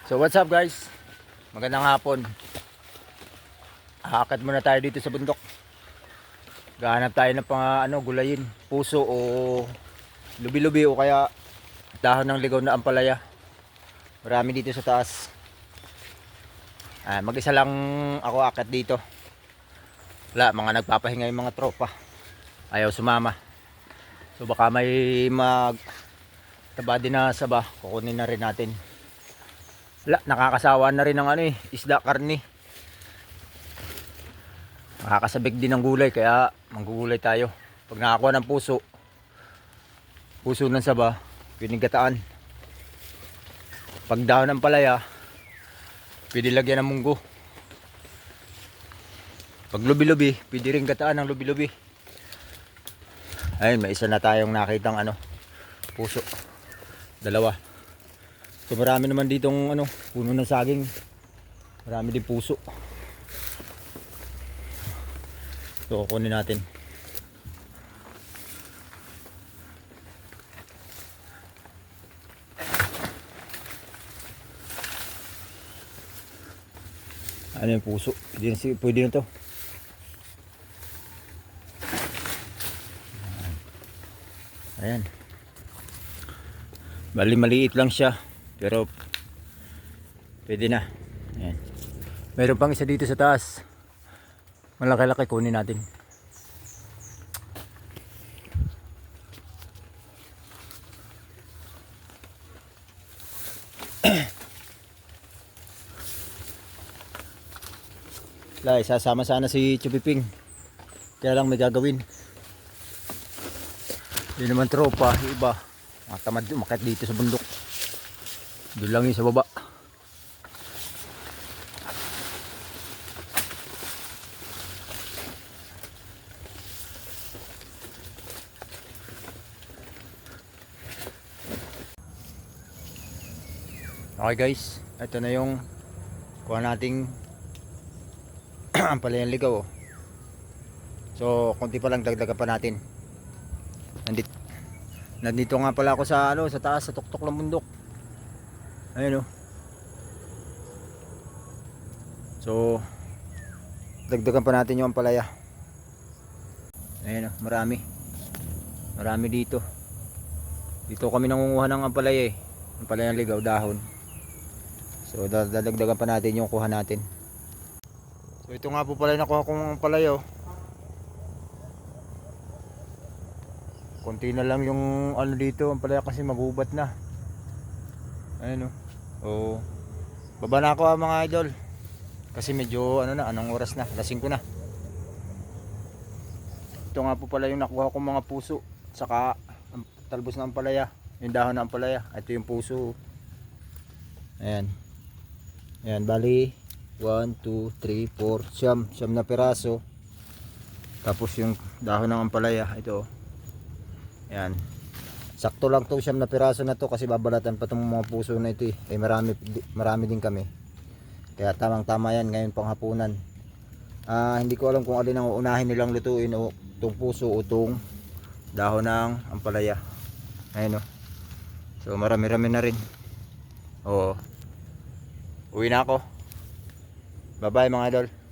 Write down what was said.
So what's up guys? Magandang hapon. Haakad muna tayo dito sa bundok. Gahanap tayo ng gulayin, puso o lubi-lubi o kaya dahon ng ligaw na ampalaya. Marami dito sa taas. Mag-isa lang ako akit dito. Wala, mga nagpapahinga yung mga tropa. Ayaw sumama. So baka may taba din na saba, kukunin na rin natin. Wala, nakakasawa na rin ng isda, karni. Nakakasabik din ng gulay, kaya manggugulay tayo. Pag nakakuha ng puso ng saba, pinigataan. Pag dahon ng palaya, pwede lagyan ng munggo. Pag lubi-lubi, pwede rin gataan ng lubi-lubi. Ayun, may isa na tayong nakitang puso. Dalawa. So marami naman ditong puno ng saging. Marami din puso. So kunin natin. Ano yung puso? Pwede na to. Ayan. Bali maliit lang siya, pero pwede na. Ayan. Mayroon pang isa dito sa taas. Malaki-laki, kunin natin. Sasama sana si Chubiping. Kaya lang may gagawin. Hindi naman tropa, iba. Tamad umakyat dito sa bundok. Doon lang yung sa baba. Okay guys, ito na yung kuha nating ampalayang ligaw. So konti pa lang, dagdagan pa natin. Nandito nga pala ako sa sa taas, sa tuktok ng bundok. Ayun So dagdagan pa natin yung ampalaya. Ayun marami. Marami dito. Dito kami nangunguha ng ampalaya ampalayang ligaw, dahon. So dadagdagan pa natin yung kuha natin. So ito nga po pala yung nakuha kong ampalaya. Konti na lang yung dito ang palaya kasi magubat na. Ayun baba na ako mga idol. Kasi medyo anong oras na? Alas 5 na. Ito nga po pala yung nakuha kong mga puso, saka talbos ng ampalaya, yung dahon ng ampalaya. Ito yung puso. Ayan. Ayan, bali 1, 2, 3, 4, siyam na piraso. Tapos yung dahon ng ampalaya, ito. Ayan. Sakto lang to, siyam na piraso na to kasi babalatan pa itong mga puso na ito marami din kami. Kaya tamang tama yan ngayon pang hapunan. Hindi ko alam kung alin ang uunahin nilang lutuin, o itong puso o itong dahon ng ampalaya. Ayun So marami-rami na rin. Uwi na ako. Bye bye mga idol.